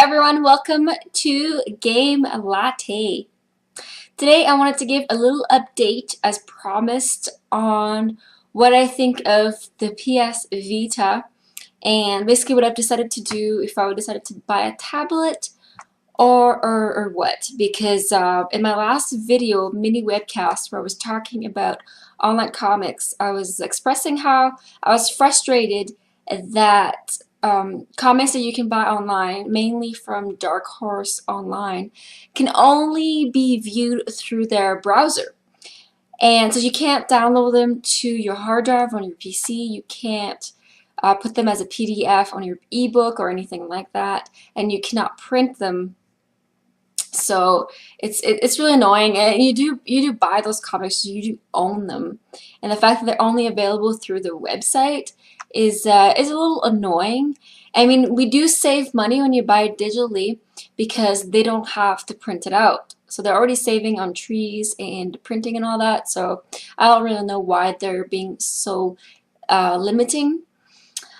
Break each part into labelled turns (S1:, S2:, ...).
S1: everyone, welcome to Game Latte. Today I wanted to give a little update as promised on what I think of the PS Vita and basically what I've decided to do if I would decided to buy a tablet or what, because in my last video mini webcast where I was talking about online comics, I was expressing how I was frustrated that comics that you can buy online, mainly from Dark Horse Online, can only be viewed through their browser. And so you can't download them to your hard drive on your PC. You can't put them as a PDF on your ebook or anything like that. And you cannot print them. So it's really annoying, and you do buy those comics, so you do own them, and the fact that they're only available through the website is a little annoying. I mean, we do save money when you buy it digitally because they don't have to print it out, so they're already saving on trees and printing and all that. So I don't really know why they're being so limiting.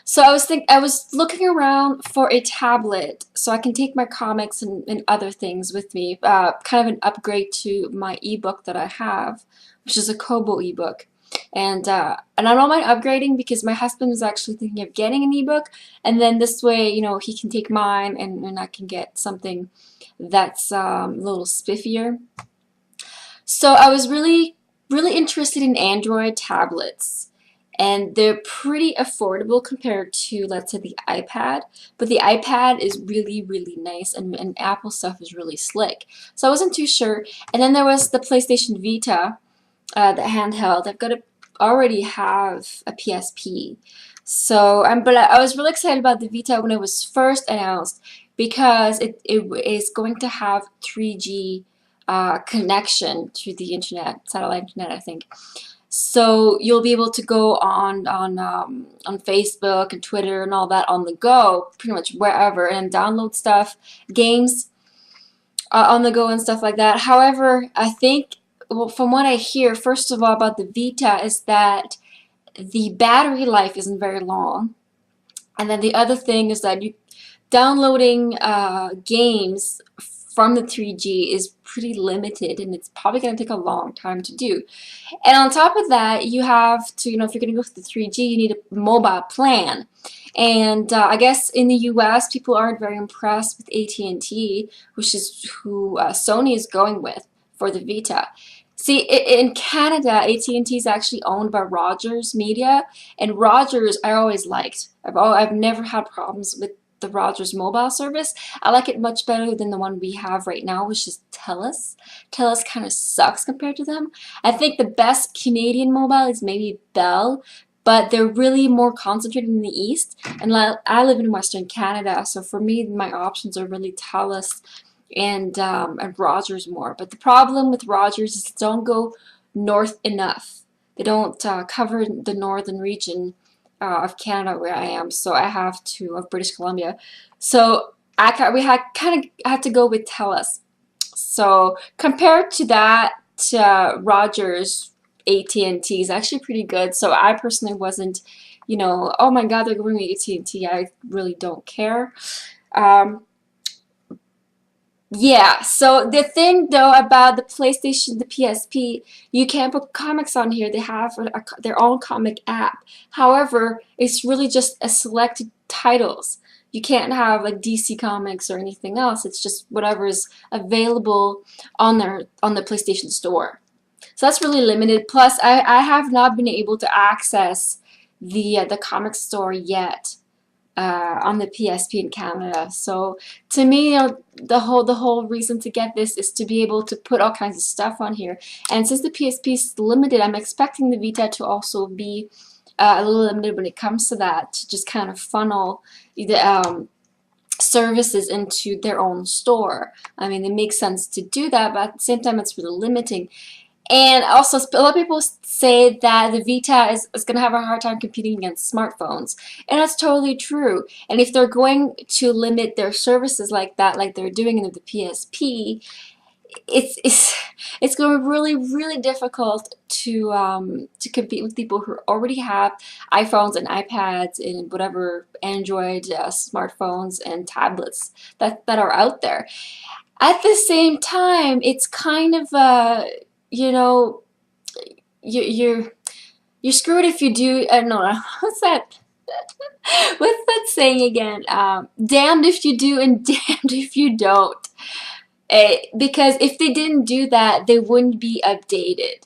S1: So I was looking around for a tablet so I can take my comics and other things with me, kind of an upgrade to my ebook that I have, which is a Kobo ebook. And I don't mind upgrading because my husband is actually thinking of getting an ebook, and then this way, you know, he can take mine and I can get something that's a little spiffier. So I was really interested in Android tablets. And they're pretty affordable compared to, let's say, the iPad. But the iPad is really nice, and Apple stuff is really slick. So I wasn't too sure. And then there was the PlayStation Vita, the handheld. I've got to already have a PSP. So, but I was really excited about the Vita when it was first announced because it is going to have 3G connection to the internet, satellite internet, I think. So you'll be able to go on Facebook and Twitter and all that on the go, pretty much wherever, and download stuff, games on the go and stuff like that. However, I think, well, from what I hear, first of all about the Vita is that the battery life isn't very long, and then the other thing is that downloading games from the 3G is pretty limited, and it's probably going to take a long time to do. And on top of that, you have to, you know, if you're going to go for the 3G, you need a mobile plan. And I guess in the US, people aren't very impressed with AT&T, which is who Sony is going with for the Vita. See, in Canada, AT&T is actually owned by Rogers Media, and Rogers I always liked. I've never had problems with the Rogers mobile service. I like it much better than the one we have right now, which is TELUS. TELUS kind of sucks compared to them. I think the best Canadian mobile is maybe Bell, but they're really more concentrated in the East, and I live in Western Canada, so for me my options are really TELUS and Rogers more. But the problem with Rogers is they don't go north enough. They don't cover the northern region of Canada where I am, so I have to, of British Columbia. So we had to go with TELUS. So compared to that, Rogers AT&T is actually pretty good. So I personally wasn't, you know, oh my God, they're going with AT&T. I really don't care. Yeah, so the thing though about the PlayStation, the PSP, you can't put comics on here. They have their own comic app. However, it's really just a selected titles. You can't have like DC Comics or anything else. It's just whatever is available on the PlayStation Store. So that's really limited. Plus, I have not been able to access the comic store yet. On the PSP in Canada. So to me, you know, the whole reason to get this is to be able to put all kinds of stuff on here. And since the PSP is limited, I'm expecting the Vita to also be a little limited when it comes to that, to just kind of funnel the services into their own store. I mean, it makes sense to do that, but at the same time, it's really limiting. And also, a lot of people say that the Vita is going to have a hard time competing against smartphones. And that's totally true. And if they're going to limit their services like that, like they're doing in the PSP, it's it's going to be really difficult to compete with people who already have iPhones and iPads and whatever Android smartphones and tablets that are out there. At the same time, it's kind of you know, you, you're you're screwed if you do. I don't know. What's that? What's that saying again? Damned if you do and damned if you don't. Because if they didn't do that, they wouldn't be updated.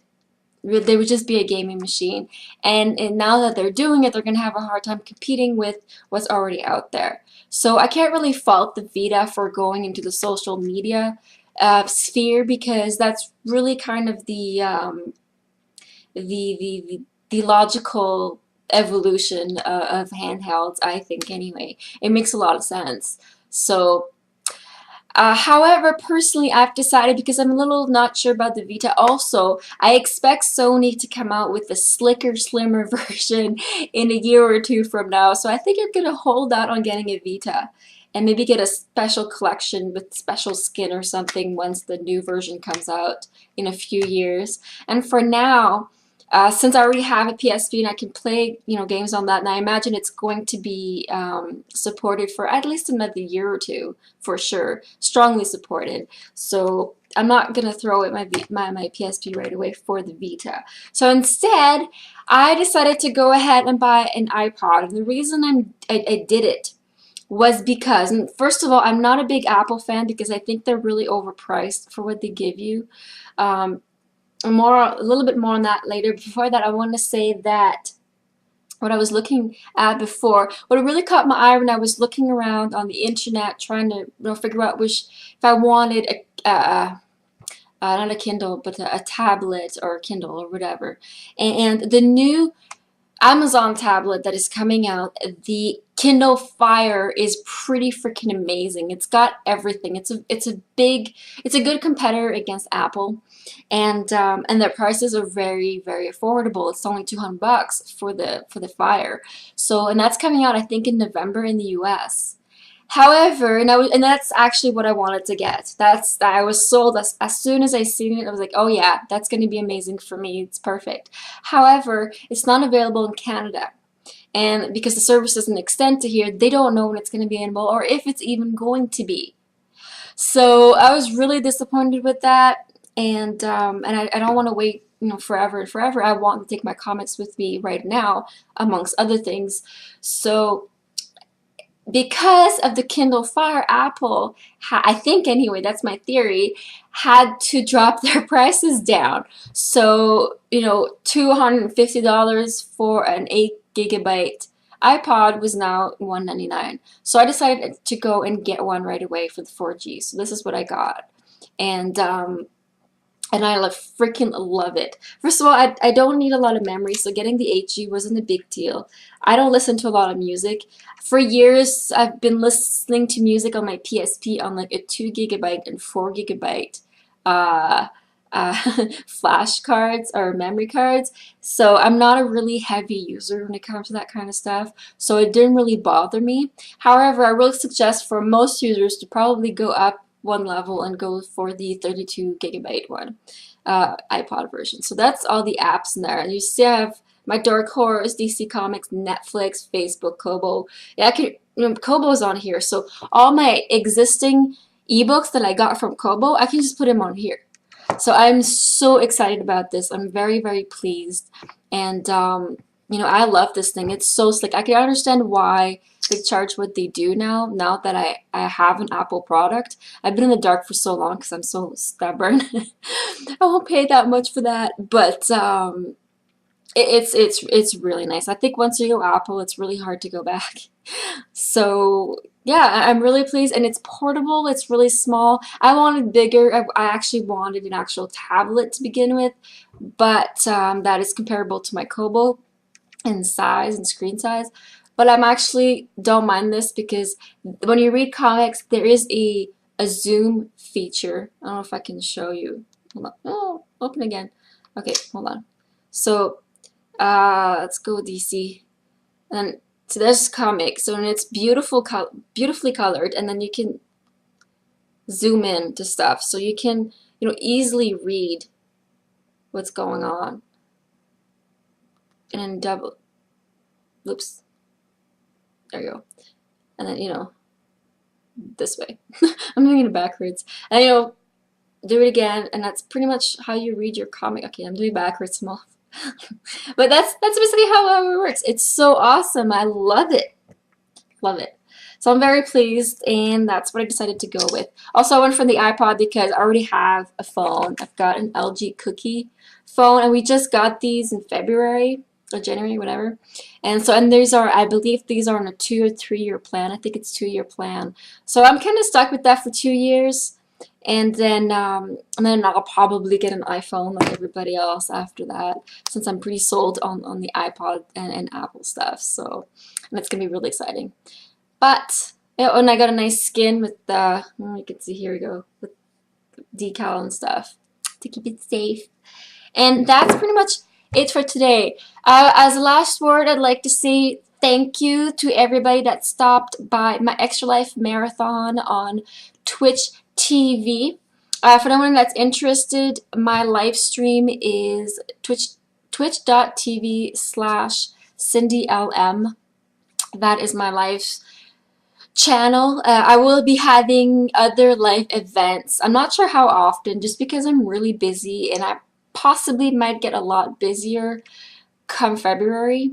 S1: They would just be a gaming machine. And now that they're doing it, they're going to have a hard time competing with what's already out there. So I can't really fault the Vita for going into the social media sphere, because that's really kind of the logical evolution of handhelds, I think, anyway. It makes a lot of sense. So however, personally, I've decided, because I'm a little not sure about the Vita also, I expect Sony to come out with a slicker, slimmer version in a year or two from now. So I think I'm going to hold out on getting a Vita and maybe get a special collection with special skin or something once the new version comes out in a few years. And for now, since I already have a PSP and I can play, games on that, and I imagine it's going to be supported for at least another year or two, for sure, strongly supported. So I'm not gonna throw away my PSP right away for the Vita. So instead, I decided to go ahead and buy an iPod, and the reason I did it was because, and first of all, I'm not a big Apple fan because I think they're really overpriced for what they give you. A little bit more on that later. Before that, I want to say that what I was looking at before, what really caught my eye when I was looking around on the internet trying to figure out if I wanted not a Kindle, but a tablet or a Kindle or whatever. And the new Amazon tablet that is coming out, the Kindle Fire, is pretty freaking amazing. It's got everything. It's a good competitor against Apple, and their prices are very affordable. It's only $200 for the Fire. So, and that's coming out, I think, in November in the US. However, and that's actually what I wanted to get. I was sold as soon as I seen it. I was like, oh yeah, that's going to be amazing for me. It's perfect. However, it's not available in Canada. And because the service doesn't extend to here, they don't know when it's going to be available or if it's even going to be. So I was really disappointed with that. And I don't want to wait, forever and forever. I want to take my comics with me right now, amongst other things. So because of the Kindle Fire, Apple, I think anyway, that's my theory, had to drop their prices down. So, $250 for an 8 GB iPod was now $199. So I decided to go and get one right away for the 4G. So this is what I got. And I freaking love it. First of all, I don't need a lot of memory, so getting the 8G wasn't a big deal. I don't listen to a lot of music. For years, I've been listening to music on my PSP on like a 2 GB and 4 GB flash cards or memory cards. So I'm not a really heavy user when it comes to that kind of stuff. So it didn't really bother me. However, I really suggest for most users to probably go up one level and go for the 32 GB one, iPod version. So that's all the apps in there. And you still have my Dark Horse, DC Comics, Netflix, Facebook, Kobo. Yeah, Kobo's on here. So all my existing ebooks that I got from Kobo, I can just put them on here. So I'm so excited about this. I'm very pleased. And I love this thing. It's so slick. I can understand why they charge what they do now that I have an Apple product. I've been in the dark for so long because I'm so stubborn. I won't pay that much for that, but it's really nice. I think once you go Apple, it's really hard to go back. So yeah, I'm really pleased, and it's portable. It's really small. I wanted bigger. I actually wanted an actual tablet to begin with, but that is comparable to my Kobo in size and screen size. But I'm actually don't mind this because when you read comics, there is a zoom feature. I don't know if I can show you. Hold on. Oh, open again. Okay, hold on. So let's go DC. And so there's comics. So it's beautifully colored, and then you can zoom in to stuff. So you can, easily read what's going on. And then double, oops, there you go. And then, this way. I'm doing it backwards. And, do it again, and that's pretty much how you read your comic. Okay, I'm doing it backwards, small. But that's basically how it works. It's so awesome. I love it. Love it. So I'm very pleased, and that's what I decided to go with. Also, I went for the iPod because I already have a phone. I've got an LG Cookie phone, and we just got these in February or January, whatever. And these are, I believe these are on a 2 or 3 year plan. I think it's 2-year plan. So I'm kind of stuck with that for 2 years. And then I'll probably get an iPhone like everybody else after that, since I'm pretty sold on the iPod and Apple stuff. So, and it's gonna be really exciting. But and I got a nice skin with the, you can see, here we go, with decal and stuff to keep it safe. And that's pretty much it for today. As a last word, I'd like to say thank you to everybody that stopped by my Extra Life Marathon on Twitch TV. For anyone that's interested, my live stream is twitch.tv/CindyLM. That is my live channel. I will be having other live events. I'm not sure how often, just because I'm really busy, and I possibly might get a lot busier come February.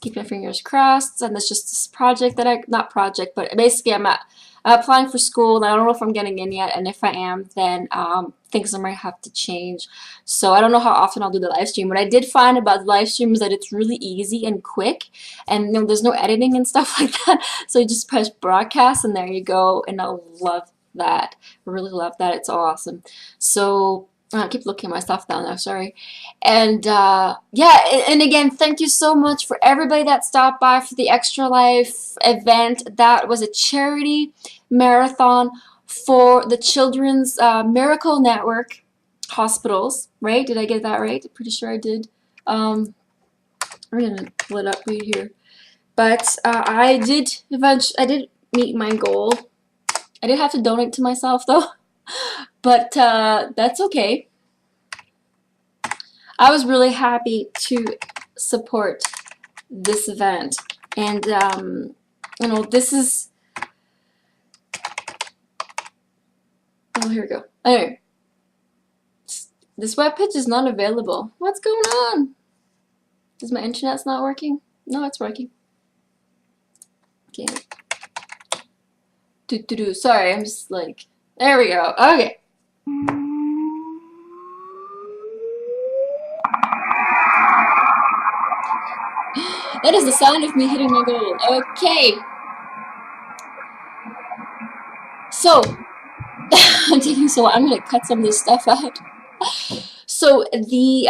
S1: Keep my fingers crossed. And that's just this project that not project, but basically I'm applying for school, and I don't know if I'm getting in yet, and if I am, then things might have to change. So I don't know how often I'll do the live stream. What I did find about the live stream is that it's really easy and quick, and there's no editing and stuff like that. So you just press broadcast, and there you go, and I love that. I really love that. It's awesome. So I keep looking at my stuff down now, sorry. And yeah, and again, thank you so much for everybody that stopped by for the Extra Life event. That was a charity marathon for the Children's Miracle Network hospitals, right? Did I get that right? I'm pretty sure I did. I'm gonna pull it up right here. But I did meet my goal. I did have to donate to myself though. But that's okay. I was really happy to support this event. And, this is... Oh, here we go. Anyway. This webpage is not available. What's going on? Is my internet's not working? No, it's working. Okay. Sorry, I'm just like... There we go. Okay. That is the sound of me hitting my goal. Okay. So, I'm taking so long. I'm gonna cut some of this stuff out. So the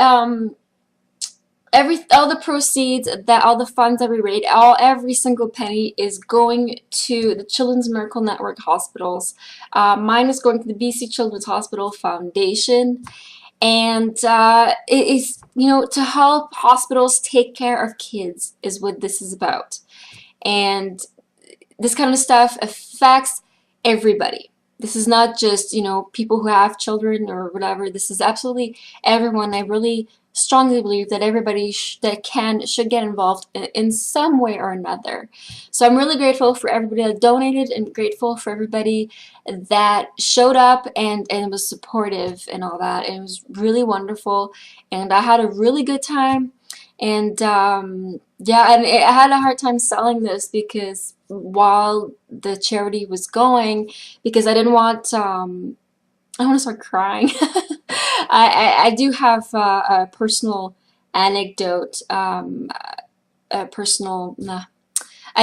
S1: all the proceeds, all the funds that we raise, every single penny is going to the Children's Miracle Network hospitals. Mine is going to the BC Children's Hospital Foundation. And it is, to help hospitals take care of kids is what this is about. And this kind of stuff affects everybody. This is not just, people who have children or whatever. This is absolutely everyone. I really strongly believe that everybody should get involved in some way or another. So I'm really grateful for everybody that donated, and grateful for everybody that showed up and was supportive and all that. And it was really wonderful, and I had a really good time. And yeah, and I had a hard time selling this because while the charity was going, because I didn't want I want to start crying. I do have a personal anecdote, I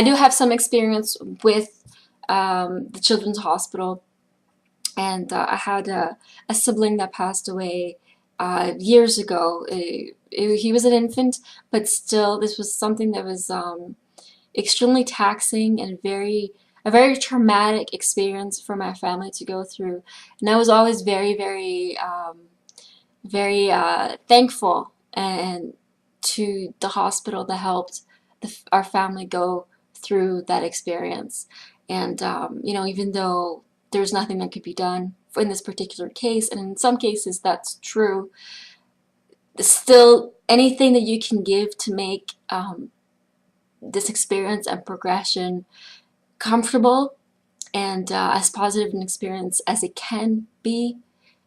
S1: do have some experience with the Children's Hospital, and I had a sibling that passed away years ago. He was an infant, but still, this was something that was extremely taxing and a very traumatic experience for my family to go through. And I was always very, very, very thankful and to the hospital that helped our family go through that experience. And even though there's nothing that could be done in this particular case, and in some cases that's true. Still, anything that you can give to make this experience and progression comfortable and as positive an experience as it can be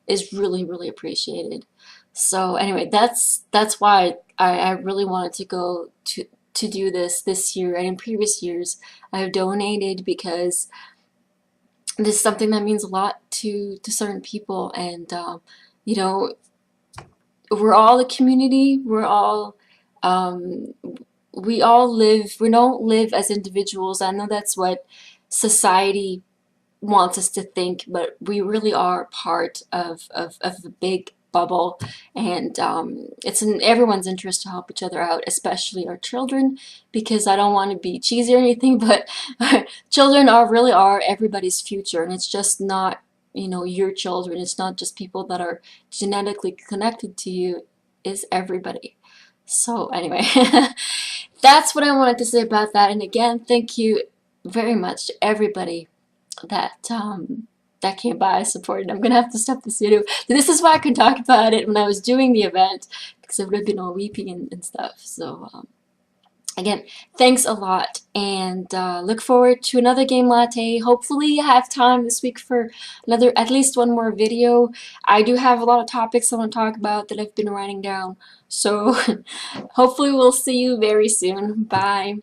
S1: is really, really appreciated. So anyway, that's why I really wanted to go to do this year, and in previous years I've donated because this is something that means a lot to certain people, and you know, we're all a community. We're all we all live. We don't live as individuals. I know that's what society wants us to think, but we really are part of a big bubble, and it's in everyone's interest to help each other out, especially our children, because I don't want to be cheesy or anything, but children really are everybody's future, and it's just not, you know, your children. It's not just people that are genetically connected to you. Is everybody. So anyway, that's what I wanted to say about that. And again, thank you very much to everybody that that came by, supported. I'm gonna have to stop this video. This is why I could talk about it when I was doing the event, because I would have been all weepy and stuff. So again, thanks a lot, and look forward to another game latte. Hopefully I have time this week for another, at least one more video. I do have a lot of topics I want to talk about that I've been writing down. So hopefully we'll see you very soon. Bye.